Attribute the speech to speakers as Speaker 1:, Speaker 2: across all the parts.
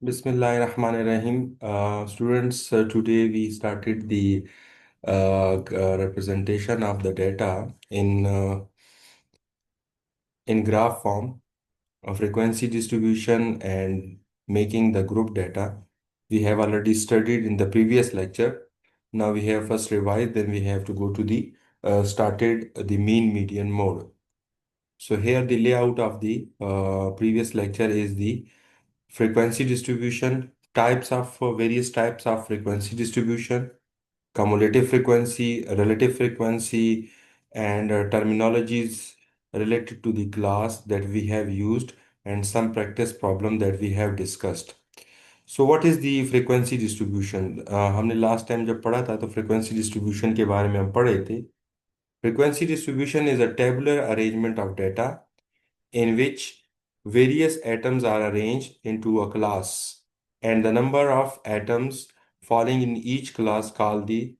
Speaker 1: Bismillahirrahmanirrahim. Students, today we started the representation of the data in graph form of frequency distribution and making the group data. We have already studied in the previous lecture. Now we have first revised, then we have to go to the started the mean median mode. So here the layout of the previous lecture is the frequency distribution, types of various types of frequency distribution, cumulative frequency, relative frequency, and terminologies related to the class that we have used, and some practice problem that we have discussed. So what is the frequency distribution? हमने last time जब पढ़ा था तो frequency distribution के बारे में हम पढ़े थे. Frequency distribution is a tabular arrangement of data in which various atoms are arranged into a class, and the number of atoms falling in each class called the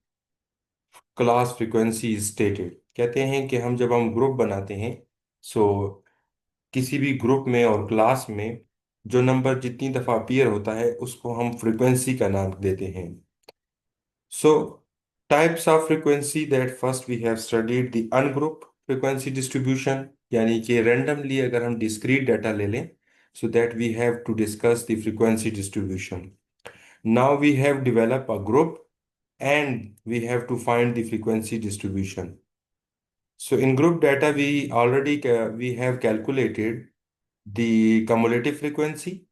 Speaker 1: class frequency is stated. कहते हैं कि जब हम group बनाते हैं, सो किसी भी group में और क्लास में जो नंबर जितनी दफ़ा अपीयर होता है उसको हम फ्रीक्वेंसी का नाम देते हैं. So types of frequency that first we have studied the ungroup frequency distribution, यानी कि रैंडमली अगर हम डिस्क्रीट डाटा ले लें, so that we have to discuss the frequency distribution. Now we have developed a group and we have to find the frequency distribution. So in group data, we have calculated the cumulative frequency.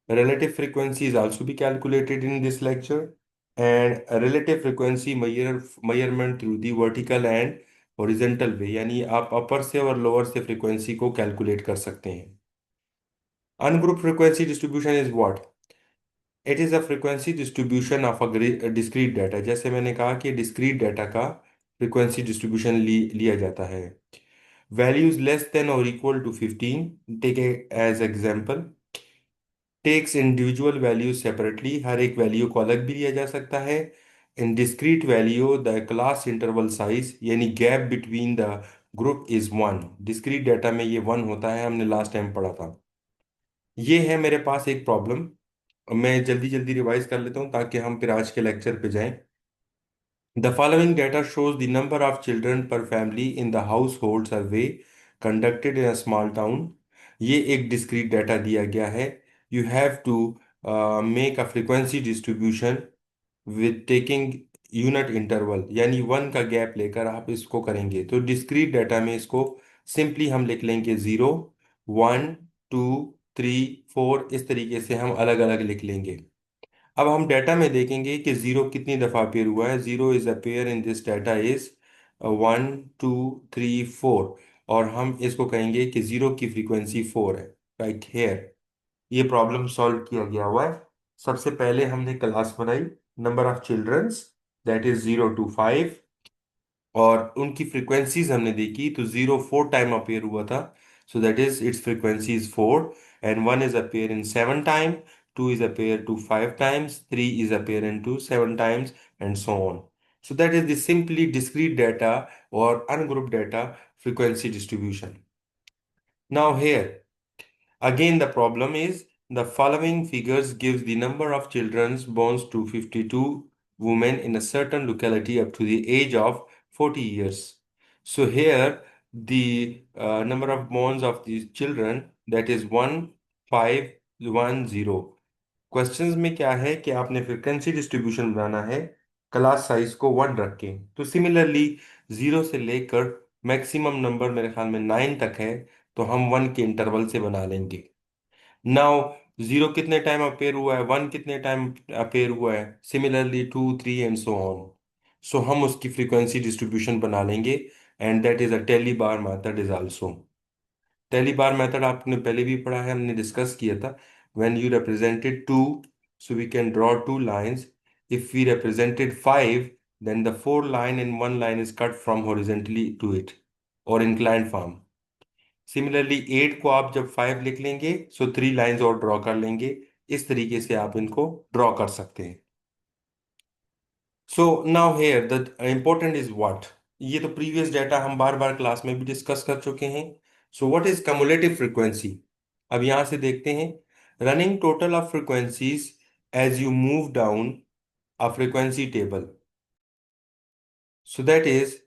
Speaker 1: Relative frequency is also be calculated in this lecture, and a relative frequency measurement through the vertical and horizontal way, यानी आप अपर से और lower से frequency को calculate कर सकते हैं. Ungroup frequency distribution is what? It is a frequency distribution of a discrete data. जैसे मैंने कहा कि डिस्क्रीट डाटा का फ्रीक्वेंसी डिस्ट्रीब्यूशन लिया जाता है. वैल्यूज लेस देन और equal to 15, take as example. Takes individual value separately, हर एक वैल्यू को अलग भी लिया जा सकता है. In discrete value the class interval size, यानी gap between the group is 1. Discrete data में ये 1 होता है, हमने लास्ट टाइम पढ़ा था. ये है मेरे पास एक प्रॉब्लम. मैं जल्दी जल्दी रिवाइज कर लेता हूँ ताकि हम फिर आज के लेक्चर पे जाएं. The following data shows the number of children per family in the household survey conducted in a small town. ये एक discrete data दिया गया है. You have to make a frequency distribution with taking unit interval, यानी 1 का gap लेकर आप इसको करेंगे. तो discrete data में इसको सिंपली हम लिख लेंगे 0, 1, 2, 3, 4, इस तरीके से हम अलग अलग लिख लेंगे. अब हम डाटा में देखेंगे कि जीरो कितनी दफा अपेयर हुआ है. Zero is appear in this data is 1, 2, 3, 4, और हम इसको कहेंगे कि जीरो की फ्रीक्वेंसी 4 है. राइट हेयर ये प्रॉब्लम सॉल्व किया गया हुआ है. सबसे पहले हमने क्लास बनाई, number of childrens that is 0 to 5, और उनकी फ्रीक्वेंसीज हमने देखी तो जीरो 4 टाइम अपेयर हुआ था. सो that is it's frequency is 4, and 1 is appear in 7 time, 2 is appear to 5 times, 3 is appear into 7 times, and so on. So that is the simply discrete data or ungrouped data frequency distribution. Now here again the problem is the following figures gives the number of children born to 52 women in a certain locality up to the age of 40 years. So here the number of borns of these children that is 1510. Questions में क्या है कि आपने frequency distribution बनाना है class size को 1 रख के. तो सिमिलरली 0 से लेकर मैक्सिमम नंबर मेरे ख्याल में 9 तक है, तो हम 1 के इंटरवल से बना लेंगे. नाउ 0 कितने टाइम अपेयर हुआ है, 1 कितने टाइम अपेयर हुआ है, similarly 2, 3 and so on. So हम उसकी फ्रीक्वेंसी डिस्ट्रीब्यूशन बना लेंगे, and that is a tally bar method is also. Tally bar method आपने पहले भी पढ़ा है, हमने डिस्कस किया था. When you represented 2, so we can draw 2 lines. If we represented 5, then the 4 line and 1 line is cut from horizontally to it or inclined form. Similarly 8 को आप जब 5 लिख लेंगे, so 3 lines और ड्रॉ कर लेंगे. इस तरीके से आप इनको ड्रॉ कर सकते हैं. So now here the important is what. ये तो प्रीवियस डाटा हम बार बार क्लास में भी डिस्कस कर चुके हैं. So what is cumulative frequency? अब यहां से देखते हैं. running total of frequencies as you move down a frequency table. So that is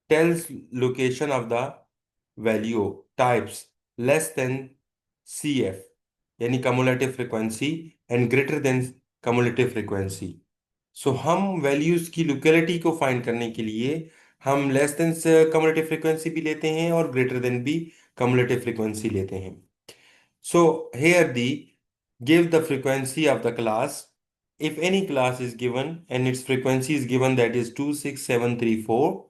Speaker 1: tells location of the value types less than CF यानी cumulative frequency and greater than cumulative frequency. सो हम values की locality को find करने के लिए हम less than cumulative frequency भी लेते हैं और ग्रेटर देन भी कम्युलेटिव फ्रीक्वेंसी लेते हैं. So here the give the frequency of the class. If any class is given and its frequency is given, that is 26734,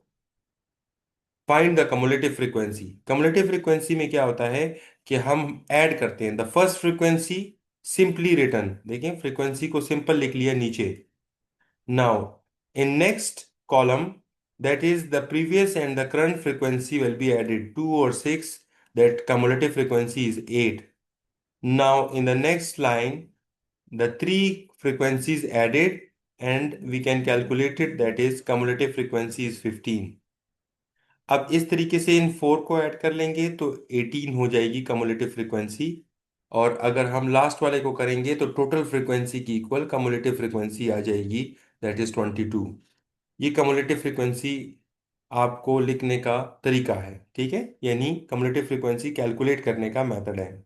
Speaker 1: find the cumulative frequency. Cumulative frequency में क्या होता है कि हम add करते हैं the first frequency simply return. देखें frequency को सिंपल लिख लिया नीचे. Now, in next column, that is the previous and the current frequency will be added 2 or 6, that cumulative frequency is 8. Now, in the next line, the three frequencies added and we can calculate it, that is cumulative frequency is 15. अब इस तरीके से इन 4 को add कर लेंगे तो 18 हो जाएगी कम्युलेटिव फ्रीक्वेंसी. और अगर हम लास्ट वाले को करेंगे तो टोटल फ्रीक्वेंसी की इक्वल कम्युलेटिव फ्रीक्वेंसी आ जाएगी, दैट इज 22. ये कम्युलेटिव फ्रीक्वेंसी आपको लिखने का तरीका है, ठीक है, यानी कम्युलेटिव फ्रीक्वेंसी कैलकुलेट करने का मेथड है.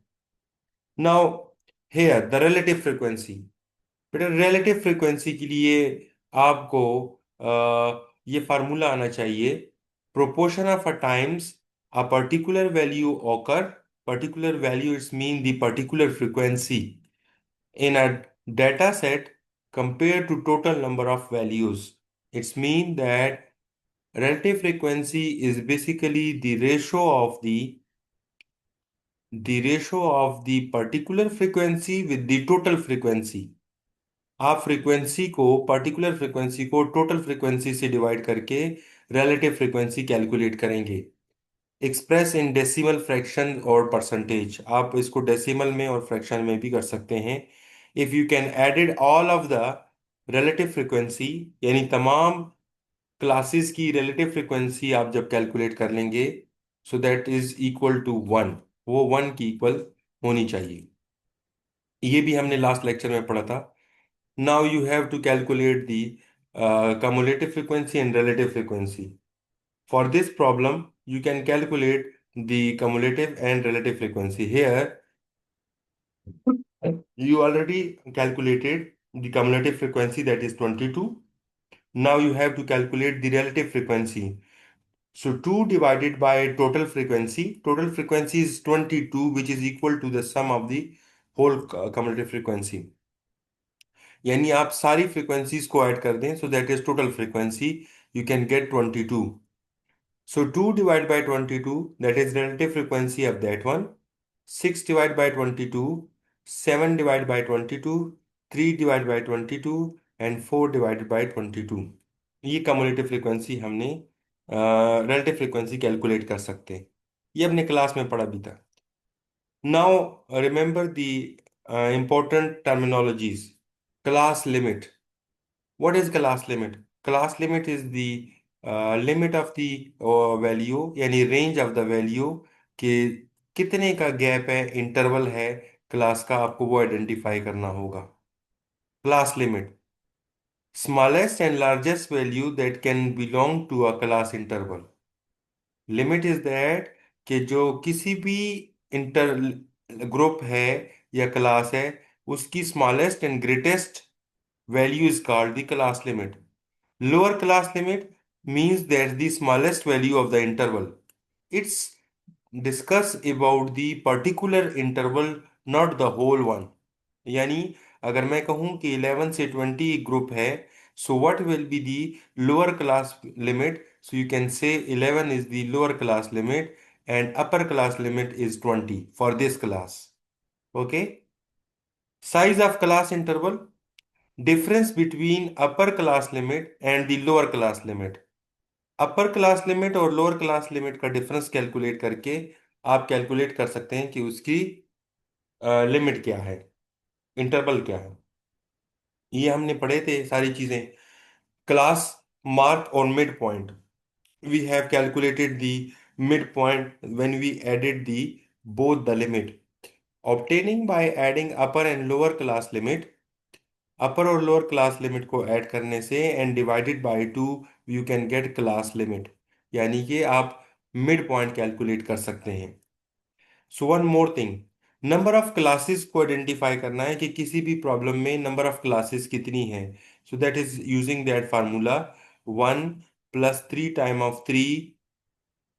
Speaker 1: Now here the relative frequency. बेटा रिलेटिव फ्रीक्वेंसी के लिए आपको ये फार्मूला आना चाहिए. Proportion of a times a particular value occur. Particular value it's mean the particular frequency in a data set compared to total number of values. It's mean that relative frequency is basically the ratio of the particular frequency with the total frequency. आप frequency को particular frequency को total frequency से divide करके relative frequency calculate करेंगे. Express in decimal fraction और percentage. आप इसको decimal में और फ्रैक्शन में भी कर सकते हैं. If you can added all of the relative frequency यानी तमाम क्लासेस की रिलेटिव फ्रीक्वेंसी आप जब कैलकुलेट कर लेंगे, so that is equal to 1. वो 1 की इक्वल होनी चाहिए. ये भी हमने लास्ट लेक्चर में पढ़ा था. Now you have to calculate the cumulative frequency and relative frequency. For this problem, you can calculate the cumulative and relative frequency. Here, you already calculated the cumulative frequency, that is 22. Now you have to calculate the relative frequency. So 2 divided by total frequency is 22, which is equal to the sum of the whole cumulative frequency. यानी आप सारी frequencies को add कर दें, so that is total frequency, you can get 22. So 2 divided by 22, that is relative frequency of that one. 6 divided by 22, 7 divided by 22, 3 divided by 22 and 4 divided by 22. ये cumulative frequency हमने relative frequency calculate कर सकते हैं. ये अपने class में पढ़ा भी था. Now remember the important terminologies. Class limit. What is class limit? Class limit is the limit of the value यानी range of the value कि कितने का गैप है, इंटरवल है क्लास का, आपको वो आइडेंटिफाई करना होगा. Class limit smallest and largest value that can belong to a class interval. Limit is that कि जो किसी भी इंटर ग्रुप है या क्लास है उसकी smallest and greatest value is called the class limit. Lower class limit means that the smallest value of the interval. It's discuss about the particular interval, not the whole one. यानी अगर मैं कहूं कि 11 से 20 एक group है, so what will be the lower class limit? So you can say 11 is the lower class limit and upper class limit is 20 for this class. Okay? Size of class interval. Difference between upper class limit and the lower class limit. Upper class limit और lower class limit का difference calculate करके आप calculate कर सकते हैं कि उसकी limit क्या है, इंटरवल क्या है. ये हमने पढ़े थे सारी चीजें. क्लास मार्क और mid point. We have calculated the mid point when we added the both the limit. Obtaining by adding upper and lower class limit, upper और लोअर क्लास लिमिट को ऐड करने से and divided by two you can get class limit, यानी कि आप mid point calculate कर सकते हैं। So one more thing, number of classes को आइडेंटिफाई करना है कि किसी भी प्रॉब्लम में नंबर ऑफ क्लासेस कितनी है। सो that is using that formula, 1 + 3 time of 3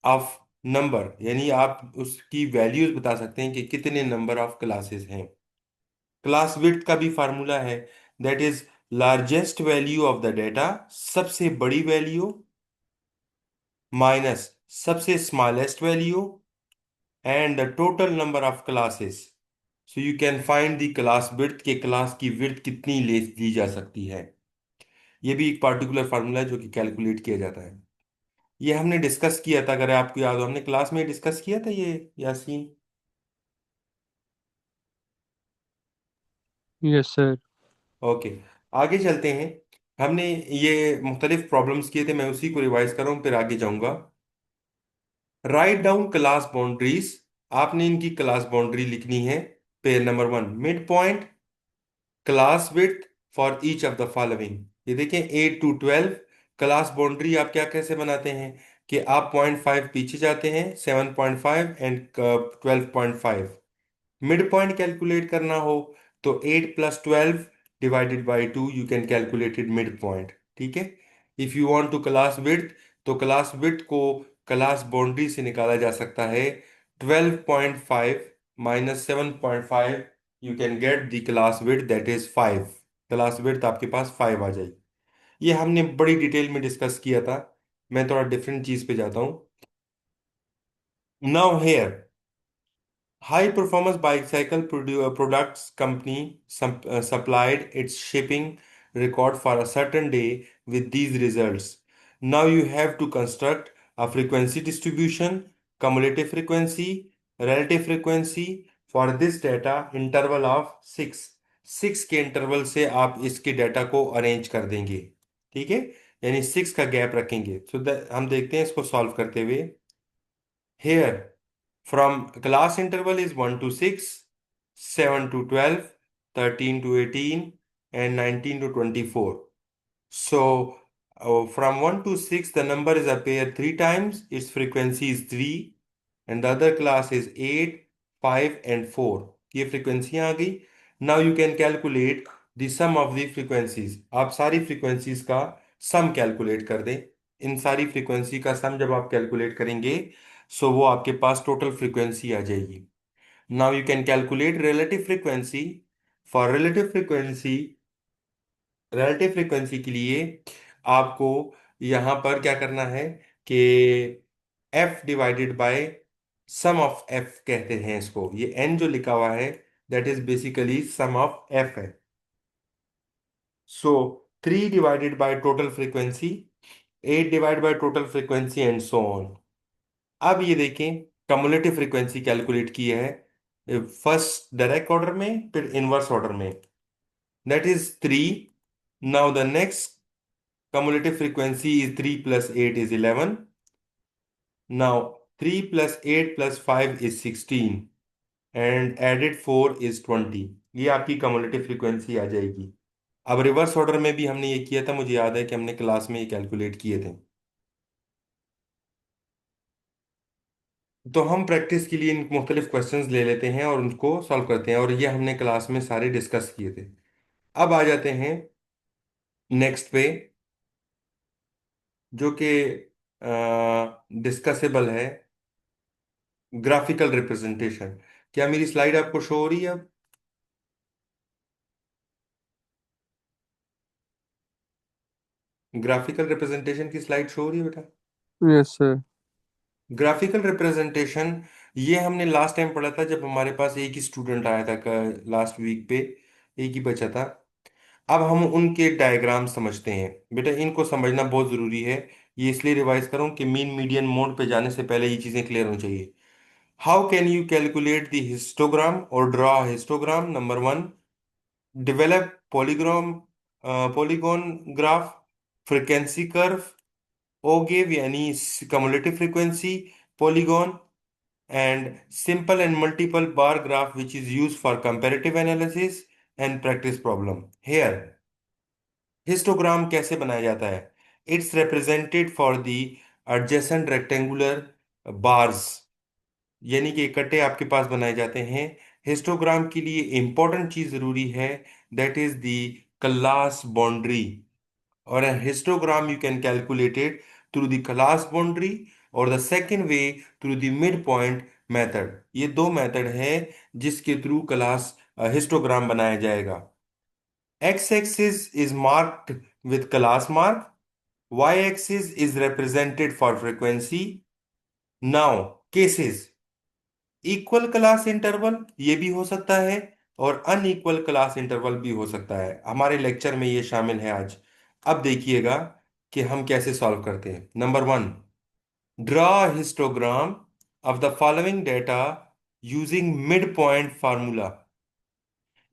Speaker 1: of number, यानी आप उसकी वैल्यूज बता सकते हैं कि कितने नंबर ऑफ क्लासेस हैं। क्लास विड्थ का भी फार्मूला है, that is largest value of the data, सबसे बड़ी वैल्यू, माइनस सबसे smallest value, and the total number of classes. So you can find the class width, के क्लास की width कितनी ले ली जा सकती है। ये भी एक पार्टिकुलर फार्मूला है जो कि कैलकुलेट किया जाता है। ये हमने डिस्कस किया था, अगर आपको याद हो, हमने क्लास में डिस्कस किया था ये, यासीन।
Speaker 2: Yes sir.
Speaker 1: ओके, आगे चलते हैं। हमने ये मुख्तलिफ प्रॉब्लम्स किए थे, मैं उसी को रिवाइज कर रहा हूँ फिर आगे जाऊंगा। राइट डाउन क्लास बाउंड्रीज, आपने इनकी क्लास बाउंड्री लिखनी है। Pair number 1, mid point, class width for each of the following. ये देखें 8 to 12, क्लास बाउंड्री आप क्या कैसे बनाते हैं कि आप 0.5 पीछे जाते हैं, 7.5 एंड 12.5। मिड पॉइंट कैलकुलेट करना हो तो 8 + 12 divided by 2 you can calculate it mid point, ठीक है। If you want to class width, तो क्लास विड्थ को क्लास बाउंड्री से निकाला जा सकता है, 12.5 - 7.5, you can get the class width that is 5। Class width आपके पास 5 आ जाएगी। ये हमने बड़ी डिटेल में डिस्कस किया था, मैं थोड़ा डिफरेंट चीज पे जाता हूँ। Now here, High Performance Bicycle Products Company supplied its shipping record for a certain day with these results. Now you have to construct a frequency distribution, cumulative frequency, relative frequency for this data interval of 6। 6 के interval से आप इसके data को arrange कर देंगे, ठीक है, यानी 6 का गैप रखेंगे। हम देखते हैं इसको सॉल्व करते हुए। Here, from class interval is 1 to 6, 7 to 12, 13 to 18, and 19 to 24. So, from 1 to 6, the number is a pair 3 times, its frequency is 3, and the other class is 8, 5, and 4. ये फ्रीक्वेंसियां आ गई। Now you can calculate the sum of the frequencies. आप सारी frequencies का सम calculate कर दें। इन सारी frequency का सम जब आप कैलकुलेट करेंगे, सो वो आपके पास टोटल फ्रीक्वेंसी आ जाएगी। Now you can calculate relative frequency. For relative frequency के लिए आपको यहां पर क्या करना है कि F divided by sum of F कहते हैं इसको। ये एन जो लिखा हुआ है that is basically sum of F है। So 3 divided by total frequency, 8 divide by total frequency, and so on. अब ये देखें, कम्युलेटिव फ्रीक्वेंसी कैलकुलेट की है, फर्स्ट डायरेक्ट ऑर्डर में फिर इनवर्स ऑर्डर में, that is 3। Now the next cumulative frequency is 3 plus 8 is 11. Now 3 plus 8 plus 5 is 16 and added 4 is 20। ये आपकी cumulative frequency आ जाएगी। अब रिवर्स ऑर्डर में भी हमने ये किया था, मुझे याद है कि हमने क्लास में ये कैलकुलेट किए थे। तो हम प्रैक्टिस के लिए इन मुख्तलिफ क्वेश्चंस ले लेते हैं और उनको सॉल्व करते हैं, और ये हमने क्लास में सारे डिस्कस किए थे। अब आ जाते हैं नेक्स्ट पे, जो कि डिस्कसेबल है, ग्राफिकल रिप्रेजेंटेशन। क्या मेरी स्लाइड आपको शो हो रही है अब? ग्राफिकल रिप्रेजेंटेशन की स्लाइड शो हो रही है बेटा?
Speaker 2: Yes sir.
Speaker 1: ग्राफिकल रिप्रेजेंटेशन, ये हमने लास्ट टाइम पढ़ा था जब हमारे पास एक ही स्टूडेंट आया था, लास्ट वीक पे एक ही बचा था। अब हम उनके डायग्राम समझते हैं। बेटा इनको समझना बहुत ज़रूरी है, ये इसलिए रिवाइज करूं कि मीन मीडियन मोड पे जाने से पहले ये चीज़ें क्लियर होनी चाहिए। How can you calculate the histogram और draw histogram? Number 1, develop polygon graph, frequency curve, OGAVE यानी cumulative frequency polygon, and simple and multiple bar graph which is used for comparative analysis and practice problem. Here histogram कैसे बनाया जाता है? It's represented for the adjacent rectangular bars, यानी कि इकट्ठे आपके पास बनाए जाते हैं। हिस्टोग्राम के लिए इंपॉर्टेंट चीज जरूरी है, that is the class boundary. और a histogram you can calculate it through the class boundary or the second way through the midpoint method। ये दो मेथड है जिसके थ्रू क्लास हिस्टोग्राम बनाया जाएगा। x axis is marked with class mark, y axis is represented for frequency। now cases, equal class interval ये भी हो सकता है और अनइक्वल क्लास इंटरवल भी हो सकता है, हमारे लेक्चर में ये शामिल है आज। अब देखिएगा कि हम कैसे सॉल्व करते हैं। Number one, draw histogram of the following data using mid point formula,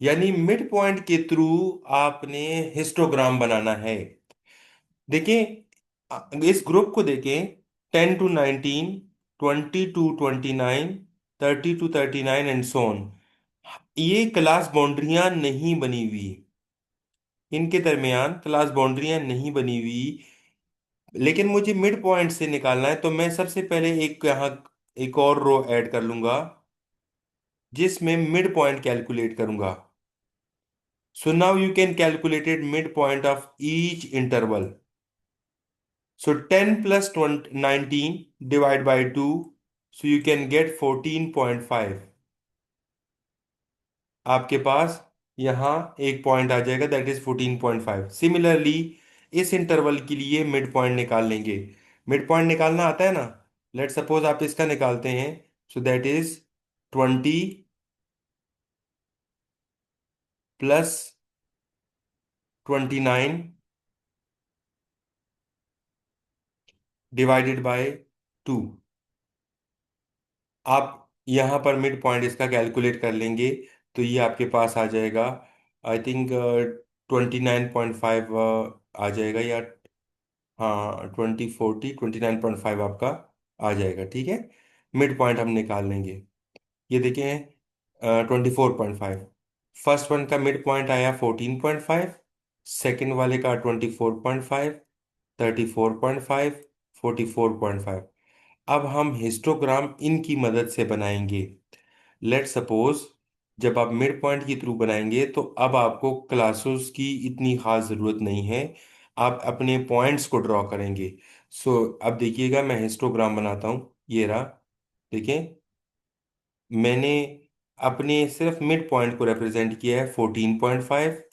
Speaker 1: यानी मिड पॉइंट के थ्रू आपने हिस्टोग्राम बनाना है। देखें, इस ग्रुप को देखें, 10 to 19, 20 to 29, 30 to 39 and so on. ये क्लास बाउंड्रियां नहीं बनी हुई, इनके दरमियान क्लास बाउंड्रियां नहीं बनी हुई, लेकिन मुझे मिड पॉइंट से निकालना है, तो मैं सबसे पहले एक यहाँ एक और रो ऐड कर लूंगा जिसमें मिड पॉइंट कैलकुलेट करूंगा। So now you can calculated mid point of each interval. So 10 plus 20, 19 divide by 2, so you can get 14.5। आपके पास यहाँ एक पॉइंट आ जाएगा, दैट इज 14.5। सिमिलरली इस इंटरवल के लिए मिड पॉइंट निकाल लेंगे। मिड पॉइंट निकालना आता है ना? लेट सपोज आप इसका निकालते हैं, सो that is 20 plus 29 divided by 2। आप यहाँ पर मिड पॉइंट इसका कैलकुलेट कर लेंगे तो ये आपके पास आ जाएगा, आई थिंक 29.5 आ जाएगा, या हाँ 20 40 29.5 आपका आ जाएगा। ठीक है, मिड पॉइंट हम निकाल लेंगे। ये देखें 24.5, फर्स्ट वन का मिड पॉइंट आया 14.5, सेकेंड वाले का 24.5, 34.5, 44.5। अब हम हिस्टोग्राम इनकी मदद से बनाएंगे। लेट सपोज जब आप मिड पॉइंट के थ्रू बनाएंगे तो अब आपको क्लासेस की इतनी खास ज़रूरत नहीं है, आप अपने पॉइंट्स को ड्रॉ करेंगे। सो अब देखिएगा, मैं हिस्टोग्राम बनाता हूँ, ये रहा। देखें, मैंने अपने सिर्फ मिड पॉइंट को रिप्रेजेंट किया है 14.5,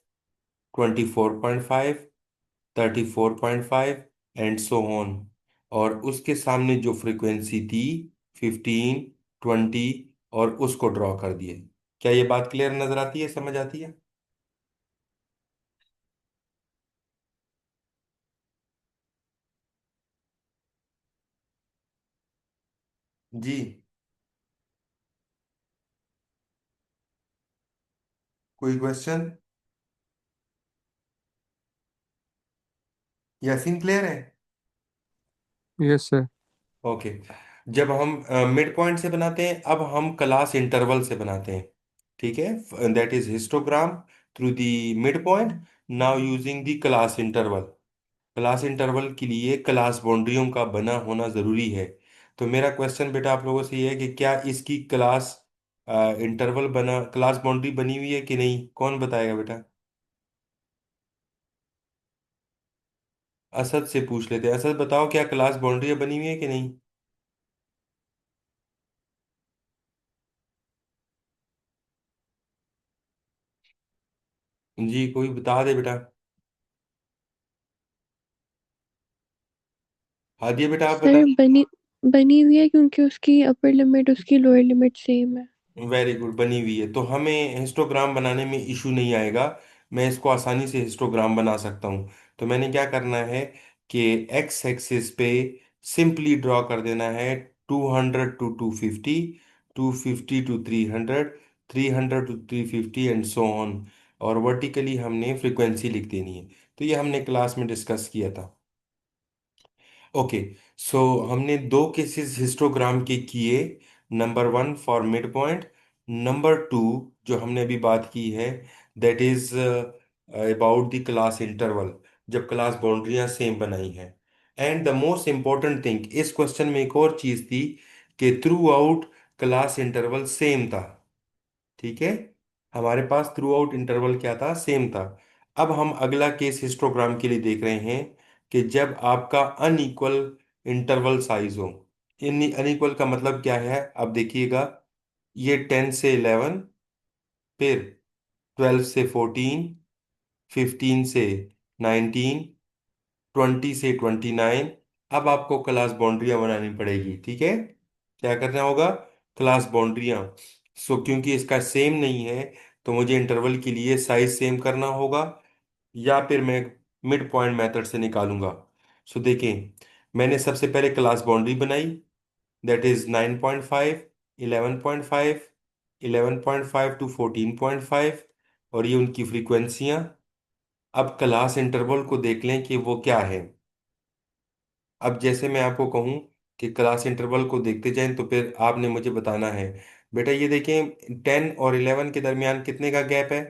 Speaker 1: 24.5, 34.5 एंड सो ऑन। और उसके सामने जो फ्रीक्वेंसी थी 15, 20, और उसको ड्रॉ कर दिए। क्या ये बात क्लियर नजर आती है, समझ आती है? जी, कोई क्वेश्चन? या सीन क्लियर है?
Speaker 2: Yes sir.
Speaker 1: ओके। जब हम मिड पॉइंट से बनाते हैं, अब हम क्लास इंटरवल से बनाते हैं। ठीक है, that is histogram through the mid point, now using the class interval. Class interval के लिए क्लास बाउंड्रियों का बना होना जरूरी है। तो मेरा क्वेश्चन बेटा आप लोगों से ये है कि क्या इसकी क्लास इंटरवल बना, क्लास बाउंड्री बनी हुई है कि नहीं? कौन बताएगा बेटा? असद से पूछ लेते हैं। असद बताओ, क्या क्लास बाउंड्री बनी हुई है कि नहीं? जी, कोई बता दे बेटा। हाँ दिए बेटा, आप
Speaker 3: सर
Speaker 1: बताइए।
Speaker 3: बनी बनी हुई है क्योंकि उसकी अपर लिमिट उसकी लोअर लिमिट सेम है।
Speaker 1: वेरी गुड, बनी हुई है तो हमें हिस्टोग्राम बनाने में इशू नहीं आएगा। मैं इसको आसानी से हिस्टोग्राम बना सकता हूँ। तो मैंने क्या करना है कि एक्स एक्सिस पे सिंपली ड्रॉ कर देना है 200 to 250, 250 to 300, 300 to 350 and so on. और वर्टिकली हमने फ्रीक्वेंसी लिख देनी है। तो ये हमने क्लास में डिस्कस किया था। ओके, सो हमने दो केसेस हिस्टोग्राम के किए। Number one for mid point. Number two जो हमने अभी बात की है, that is about the class interval, जब क्लास बाउंड्रियां सेम बनाई हैं। And the most important thing, इस क्वेश्चन में एक और चीज थी कि through out class interval same था। ठीक है, हमारे पास थ्रू आउट इंटरवल क्या था, सेम था। अब हम अगला केस हिस्टोग्राम के लिए देख रहे हैं कि जब आपका अनइक्वल इंटरवल साइज हो। इन अनइक्वल का मतलब क्या है, अब देखिएगा, ये 10 से 11, फिर 12 से 14, 15 से 19, 20 से 29। अब आपको क्लास बाउंड्रियां बनानी पड़ेगी। ठीक है, क्या करना होगा, क्लास बाउंड्रियां। सो क्योंकि इसका सेम नहीं है, तो मुझे इंटरवल के लिए साइज सेम करना होगा, या फिर मैं मिड पॉइंट मेथड से निकालूंगा। सो देखें, मैंने सबसे पहले क्लास बाउंड्री बनाई, दैट इज 9.5, 11.5, 11.5 to 14.5, और ये उनकी फ्रीक्वेंसियां। अब क्लास इंटरवल को देख लें कि वो क्या है। अब जैसे मैं आपको कहूं कि क्लास इंटरवल को देखते जाएं, तो फिर आपने मुझे बताना है। बेटा ये देखें, 10 और 11 के दरमियान कितने का गैप है।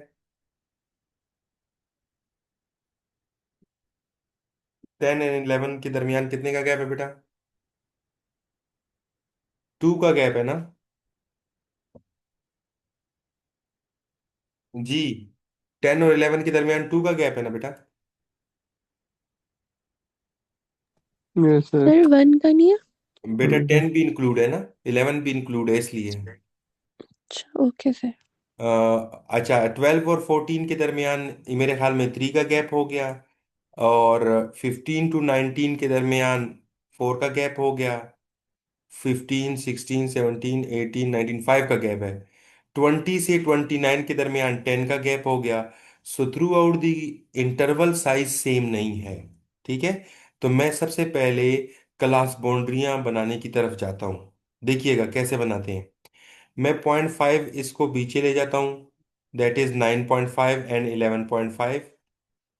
Speaker 1: 10 और 11 के दरमियान कितने का गैप है बेटा, 2 का गैप है ना। जी, 10 और 11 के दरमियान 2 का गैप है ना बेटा।
Speaker 2: Yes sir.
Speaker 3: सर 1 का नहीं है?
Speaker 1: बेटा 10 भी इंक्लूड है ना, 11 भी इंक्लूड है इसलिए।
Speaker 3: अच्छा ओके सर।
Speaker 1: अच्छा, 12 और 14 के दरमियान मेरे ख्याल में 3 का गैप हो गया, और 15 to 19 के दरमियान 4 का गैप हो गया, 15, 16, 17, 18, 19, 5 का गैप है, 20 से 29 के दरमियान 10 का गैप हो गया। So through out the interval size same नहीं है। ठीक है, तो मैं सबसे पहले क्लास बाउंड्रियां बनाने की तरफ जाता हूं। देखिएगा कैसे बनाते हैं। मैं 0.5 इसको पीछे ले जाता हूँ, दैट इज 9.5 एंड 11.5।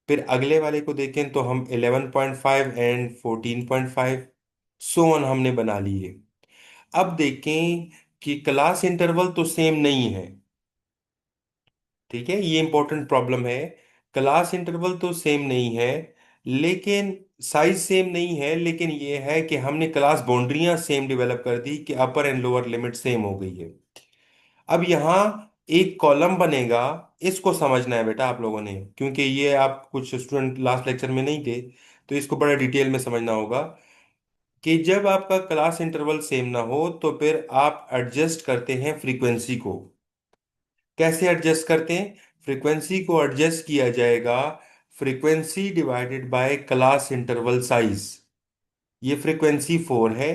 Speaker 1: फिर अगले वाले को देखें तो हम 11.5 एंड 14.5, सो ऑन हमने बना लिए। अब देखें कि क्लास इंटरवल तो सेम नहीं है। ठीक है, ये इंपॉर्टेंट प्रॉब्लम है। क्लास इंटरवल तो सेम नहीं है, लेकिन साइज सेम नहीं है, लेकिन ये है कि हमने क्लास बाउंड्रियां सेम डेवलप कर दी कि अपर एंड लोअर लिमिट सेम हो गई है। अब यहाँ एक कॉलम बनेगा, इसको समझना है बेटा आप लोगों ने, क्योंकि ये आप कुछ स्टूडेंट लास्ट लेक्चर में नहीं थे, तो इसको बड़ा डिटेल में समझना होगा कि जब आपका क्लास इंटरवल सेम ना हो तो फिर आप एडजस्ट करते हैं फ्रीक्वेंसी को। कैसे एडजस्ट करते हैं, फ्रीक्वेंसी को एडजस्ट किया जाएगा frequency divided by class interval size. ये फ्रीक्वेंसी 4 है,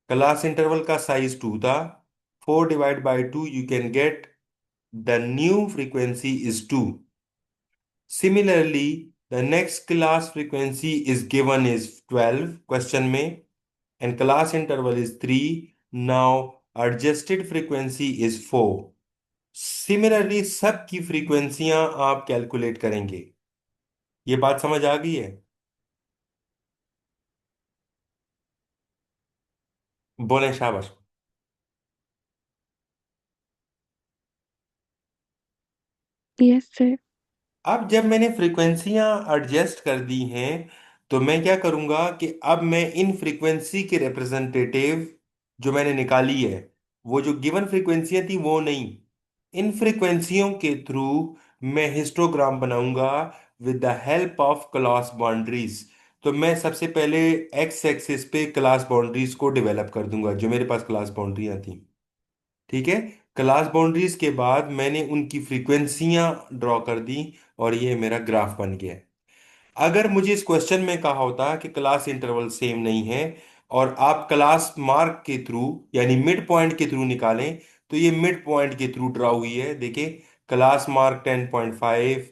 Speaker 1: क्लास इंटरवल का साइज 2 था, 4 divide by 2 you can gate the new frequency is 2. Similarly, the next class frequency is given is 12 question में, and class interval is 3. Now adjusted frequency is 4. Similarly, सब की फ्रीक्वेंसियां आप calculate करेंगे। ये बात समझ आ गई है, बोले शाबाश।
Speaker 3: Yes sir.
Speaker 1: अब जब मैंने फ्रीक्वेंसियां एडजस्ट कर दी हैं, तो मैं क्या करूंगा कि अब मैं इन फ्रीक्वेंसी के रिप्रेजेंटेटिव जो मैंने निकाली है, वो जो गिवन फ्रीक्वेंसियां थी वो नहीं, इन फ्रीक्वेंसियों के थ्रू मैं हिस्टोग्राम बनाऊंगा with the help of class boundaries. तो मैं सबसे पहले एक्स एक्सिस पे क्लास बाउंड्रीज को डेवलप कर दूंगा, जो मेरे पास क्लास बाउंड्रियां थी। ठीक है, क्लास बाउंड्रीज के बाद मैंने उनकी फ्रीक्वेंसियां ड्रॉ कर दी, और ये मेरा ग्राफ बन गया। अगर मुझे इस क्वेश्चन में कहा होता कि क्लास इंटरवल सेम नहीं है और आप क्लास मार्क के थ्रू यानी मिड पॉइंट के थ्रू निकालें, तो ये मिड पॉइंट के थ्रू ड्रॉ हुई है। देखिए, क्लास मार्क 10.5,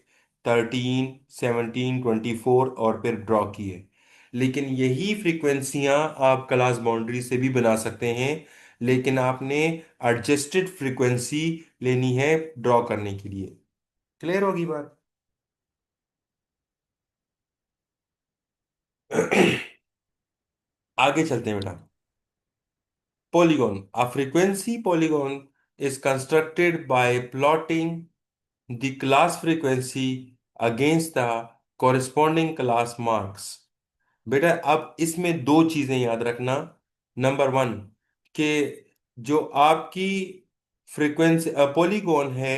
Speaker 1: 13, 17, 24 और फिर ड्रॉ की है। लेकिन यही फ्रीक्वेंसियां आप क्लास बाउंड्री से भी बना सकते हैं, लेकिन आपने एडजस्टेड फ्रीक्वेंसी लेनी है ड्रॉ करने के लिए। क्लियर होगी बात। आगे चलते हैं बेटा। polygon. A frequency polygon is constructed by plotting the class frequency against the corresponding class marks. बेटा अब इसमें दो चीजें याद रखना। नंबर वन, कि जो आपकी फ्रीक्वेंसी पॉलीगॉन है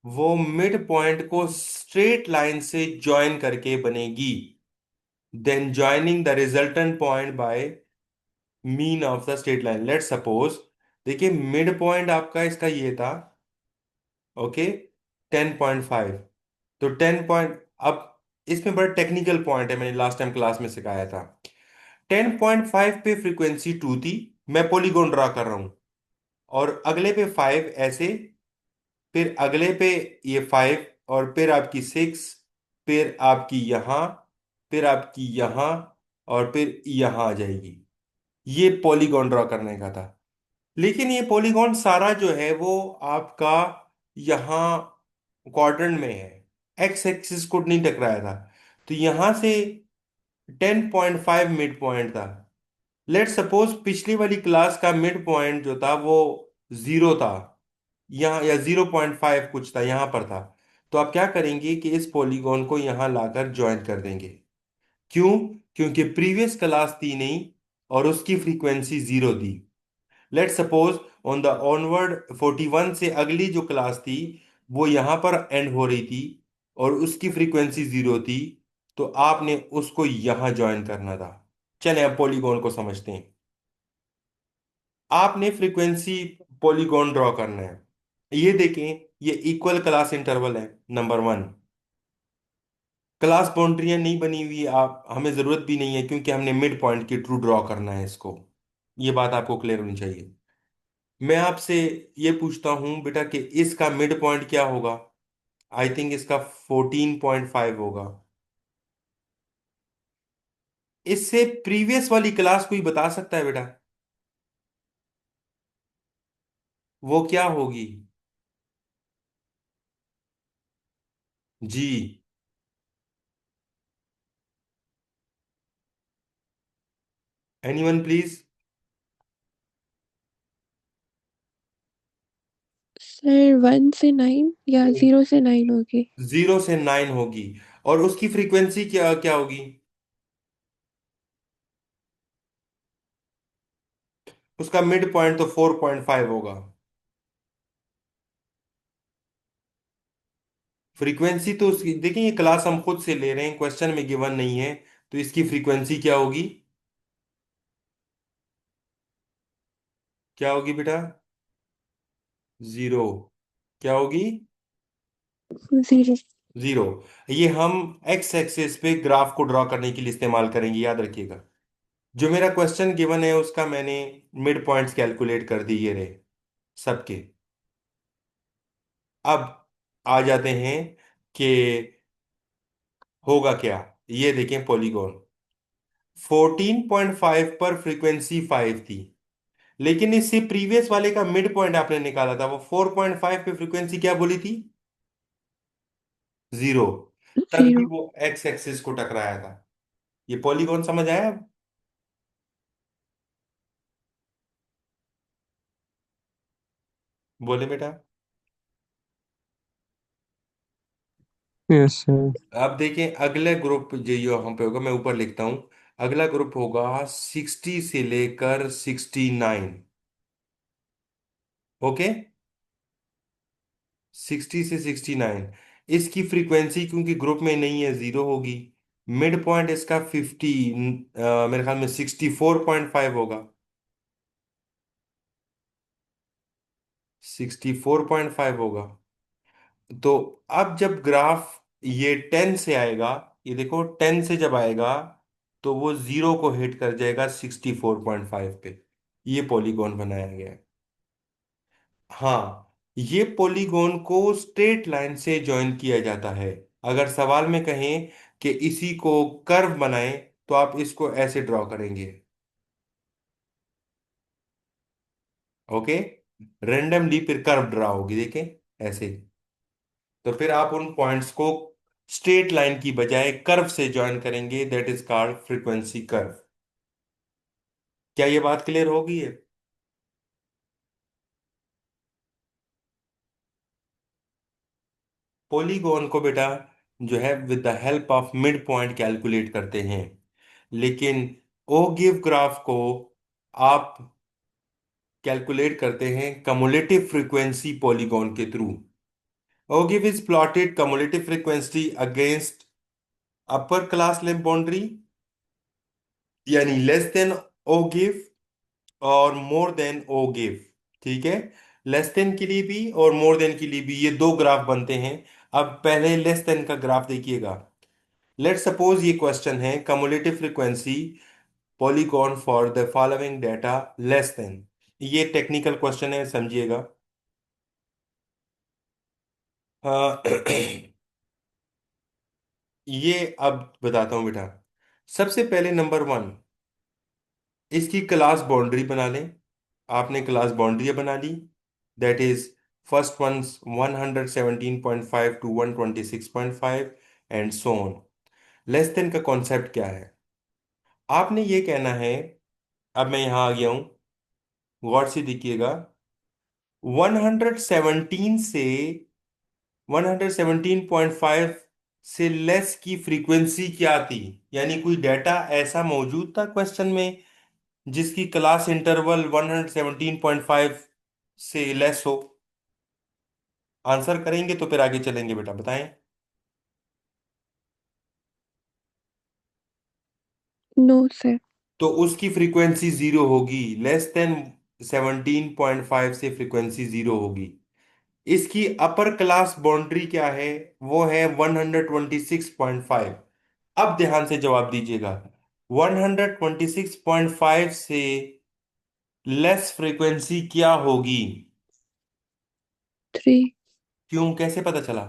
Speaker 1: वो मिड पॉइंट को स्ट्रेट लाइन से ज्वाइन करके बनेगी। Then joining the resultant point by mean of the straight line. Let suppose, देखिए मिड पॉइंट आपका इसका ये था, ओके, 10.5। तो 10 पॉइंट, अब इसमें बड़ा टेक्निकल पॉइंट है, मैंने लास्ट टाइम क्लास में सिखाया था। 10.5 पे फ्रीक्वेंसी 2 थी, मैं पॉलीगॉन ड्रा कर रहा हूं, और अगले पे 5 ऐसे, फिर अगले पे ये 5, और फिर आपकी 6, फिर आपकी यहां, फिर आपकी यहां, और फिर यहां आ जाएगी। ये पॉलीगॉन ड्रा करने का था। लेकिन ये पॉलीगॉन सारा जो है वो आपका यहाँ क्वाड्रेंट में है, एक्स एक्सिस को नहीं टकराया था। तो यहां से 10.5 मिड पॉइंट था। लेट सपोज पिछली वाली क्लास का मिड पॉइंट जो था वो 0 था, यहाँ, या 0.5 कुछ था, यहां पर था। तो आप क्या करेंगे कि इस पॉलीगॉन को यहां लाकर ज्वाइन कर देंगे। क्यों? क्योंकि प्रीवियस क्लास थी नहीं, और उसकी फ्रीक्वेंसी 0 थी। Let suppose on the onward 41 से अगली जो क्लास थी वो यहां पर एंड हो रही थी, और उसकी फ्रीक्वेंसी 0 थी। तो आपने उसको यहां ज्वाइन करना था। चलें अब पॉलीगॉन को समझते हैं। आपने फ्रीक्वेंसी पॉलीगॉन ड्रॉ करना है। ये देखें, ये इक्वल क्लास इंटरवल है, नंबर वन। क्लास बाउंड्रियां नहीं बनी हुई, आप हमें जरूरत भी नहीं है, क्योंकि हमने मिड पॉइंट की ट्रू ड्रॉ करना है इसको। ये बात आपको क्लियर होनी चाहिए। मैं आपसे ये पूछता हूं बेटा कि इसका मिड पॉइंट क्या होगा? आई थिंक इसका 14.5 होगा। इससे प्रीवियस वाली क्लास कोई बता सकता है बेटा, वो क्या होगी? जी, एनीवन प्लीज।
Speaker 3: सर 1 से 9 या 0 से 9 होगी।
Speaker 1: 0 से 9 होगी। और उसकी फ्रीक्वेंसी क्या क्या होगी? उसका मिड पॉइंट तो 4.5 होगा। फ्रीक्वेंसी तो उसकी देखिए, ये क्लास हम खुद से ले रहे हैं, क्वेश्चन में गिवन नहीं है। तो इसकी फ्रीक्वेंसी क्या होगी? क्या होगी बेटा? 0। क्या होगी?
Speaker 3: 0।
Speaker 1: 0। ये हम एक्स एक्सिस पे ग्राफ को ड्रॉ करने के लिए इस्तेमाल करेंगे, याद रखिएगा। जो मेरा क्वेश्चन गिवन है उसका मैंने मिड पॉइंट्स कैलकुलेट कर दिए रहे सबके। अब आ जाते हैं कि होगा क्या। ये देखें पॉलीगॉन 14.5 पर फ्रीक्वेंसी 5 थी, लेकिन इससे प्रीवियस वाले का मिड पॉइंट आपने निकाला था, वो 4.5 पे फ्रीक्वेंसी क्या बोली थी? 0। तब भी
Speaker 3: 0।
Speaker 1: वो एक्स एक्सिस को टकराया था। ये पॉलीगॉन समझ आया अब? बोले बेटा।
Speaker 2: Yes sir.
Speaker 1: अब देखें अगले ग्रुप जो यहाँ पे होगा, मैं ऊपर लिखता हूं। अगला ग्रुप होगा 60 से लेकर 69। ओके, 60 से 69। इसकी फ्रीक्वेंसी क्योंकि ग्रुप में नहीं है, 0 होगी। मिड पॉइंट इसका 50, मेरे ख्याल में 64.5 होगा। 64.5 होगा। तो अब जब ग्राफ ये 10 से आएगा, ये देखो 10 से जब आएगा तो वो 0 को हिट कर जाएगा 64.5 पे। ये पॉलीगॉन बनाया गया है। हाँ, ये पॉलीगॉन को स्ट्रेट लाइन से जॉइन किया जाता है। अगर सवाल में कहें कि इसी को कर्व बनाएं, तो आप इसको ऐसे ड्रॉ करेंगे। ओके, रेंडमली फिर कर्व ड्रॉ होगी, देखें ऐसे। तो फिर आप उन पॉइंट्स को स्ट्रेट लाइन की बजाय कर्व से ज्वाइन करेंगे, that is called frequency curve. क्या ये बात क्लियर होगी है? पॉलीगॉन को बेटा जो है with the help of mid point calculate करते हैं, लेकिन ओ गिव ग्राफ को आप कैलकुलेट करते हैं कम्युलेटिव फ्रीक्वेंसी पॉलीगॉन के थ्रू। Ogive is plotted cumulative frequency against upper class limit boundary, यानी लेस देन ओ गिव और मोर देन ओ गिव। ठीक है, लेस देन के लिए भी और मोर देन के लिए भी ये दो ग्राफ बनते हैं। अब पहले लेस देन का ग्राफ देखिएगा। लेट सपोज ये क्वेश्चन है cumulative frequency polygon for the following data less than. ये टेक्निकल क्वेश्चन है, समझिएगा। हाँ, ये अब बताता हूं बेटा। सबसे पहले नंबर वन, इसकी क्लास बाउंड्री बना लें। आपने क्लास बाउंड्री बना ली, that is first one 117.5 two 126.5 and so on. Less than का कॉन्सेप्ट क्या है, आपने ये कहना है। अब मैं यहां आ गया हूं, गौर से देखिएगा। 117 से 117.5 से लेस की फ्रीक्वेंसी क्या थी, यानी कोई डाटा ऐसा मौजूद था क्वेश्चन में जिसकी क्लास इंटरवल 117.5 से लेस हो। आंसर करेंगे तो फिर आगे चलेंगे बेटा, बताएं।
Speaker 3: No sir.
Speaker 1: तो उसकी फ्रीक्वेंसी जीरो होगी, लेस देन 17.5 से फ्रीक्वेंसी जीरो होगी। इसकी अपर क्लास बाउंड्री क्या है, वो है 126.5। अब ध्यान से जवाब दीजिएगा। 126.5 से लेस फ्रीक्वेंसी क्या होगी?
Speaker 3: 3।
Speaker 1: क्यों, कैसे पता चला?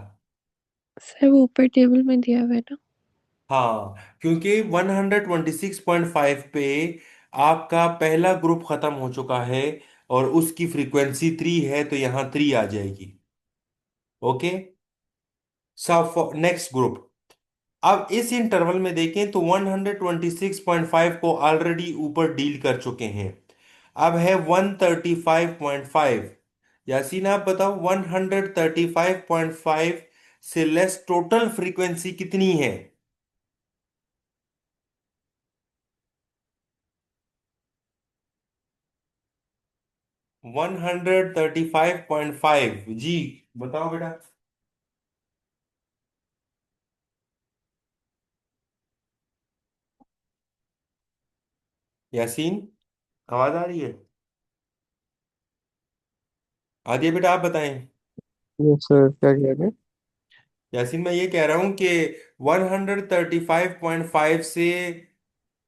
Speaker 3: सर वो ऊपर टेबल में दिया हुआ है ना।
Speaker 1: हाँ, क्योंकि 126.5 पे आपका पहला ग्रुप खत्म हो चुका है और उसकी फ्रीक्वेंसी 3 है, तो यहां 3 आ जाएगी। ओके, सब नेक्स्ट ग्रुप। अब इस इंटरवल में देखें तो 126.5 को ऑलरेडी ऊपर डील कर चुके हैं। अब है 135.5। यासीन आप बताओ 135.5 से लेस टोटल फ्रीक्वेंसी कितनी है? 135.5, जी बताओ बेटा। यासीन, आवाज आ रही है? आदिया बेटा आप बताएं।
Speaker 2: यस सर, क्या कह रहे हैं?
Speaker 1: यासीन, मैं ये कह रहा हूं कि 135.5 से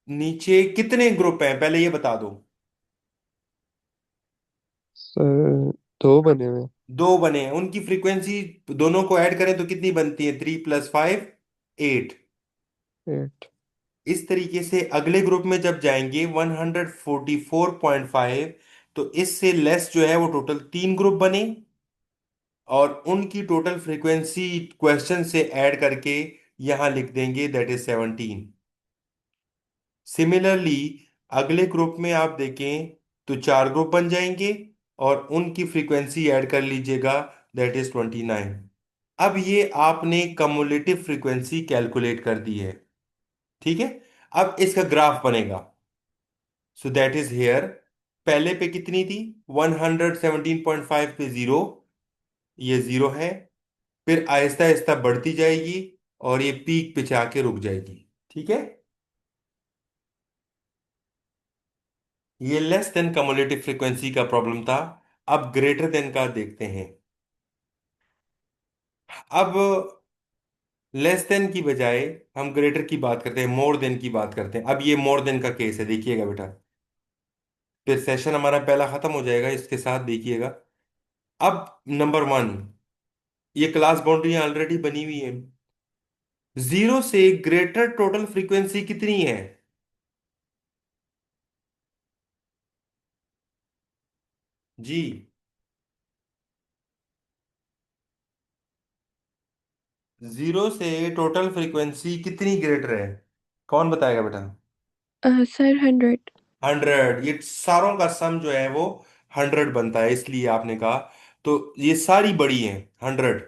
Speaker 1: नीचे कितने ग्रुप हैं, पहले ये बता दो।
Speaker 2: सर दो बने हुए हैं।
Speaker 1: दो बने हैं, उनकी फ्रीक्वेंसी दोनों को ऐड करें तो कितनी बनती है? 3 + 5 8।
Speaker 2: 8।
Speaker 1: इस तरीके से अगले ग्रुप में जब जाएंगे 144.5, तो इससे लेस जो है वो टोटल 3 ग्रुप बने और उनकी टोटल फ्रीक्वेंसी क्वेश्चन से ऐड करके यहां लिख देंगे, दैट इज 17। सिमिलरली अगले ग्रुप में आप देखें तो 4 ग्रुप बन जाएंगे और उनकी फ्रीक्वेंसी ऐड कर लीजिएगा, दैट इज 29। अब ये आपने कम्युलेटिव फ्रीक्वेंसी कैलकुलेट कर दी है। ठीक है, अब इसका ग्राफ बनेगा। सो दैट इज हेयर, पहले पे कितनी थी? 117.5 पे जीरो, ये जीरो है। फिर आहिस्ता आहिस्ता बढ़ती जाएगी और ये पीक पे जाके रुक जाएगी। ठीक है, ये लेस देन कम्युलेटिव फ्रीक्वेंसी का प्रॉब्लम था। अब ग्रेटर देन का देखते हैं। अब लेस देन की बजाय हम ग्रेटर की बात करते हैं, मोर देन की बात करते हैं। अब ये मोर देन का केस है, देखिएगा बेटा। फिर सेशन हमारा पहला खत्म हो जाएगा इसके साथ, देखिएगा। अब नंबर वन, ये क्लास बाउंड्री ऑलरेडी बनी हुई है। जीरो से ग्रेटर टोटल फ्रीक्वेंसी कितनी है? जी, जीरो से टोटल फ्रीक्वेंसी कितनी ग्रेटर है? कौन बताएगा बेटा?
Speaker 3: सर 100।
Speaker 1: 100। ये सारों का सम जो है वो 100 बनता है, इसलिए आपने कहा। तो ये सारी बड़ी हैं 100।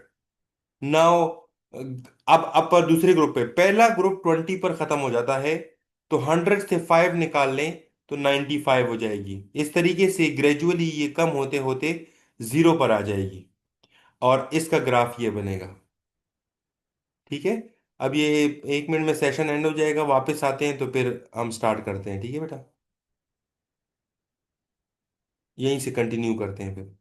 Speaker 1: नाउ अब पर दूसरे ग्रुप पे, पहला ग्रुप 20 पर खत्म हो जाता है, तो 100 से 5 निकाल लें तो 95 हो जाएगी। इस तरीके से ग्रेजुअली ये कम होते होते जीरो पर आ जाएगी, और इसका ग्राफ ये बनेगा। ठीक है। अब ये 1 मिनट में सेशन एंड हो जाएगा, वापस आते हैं तो फिर हम स्टार्ट करते हैं। ठीक है बेटा, यहीं से कंटिन्यू करते हैं फिर।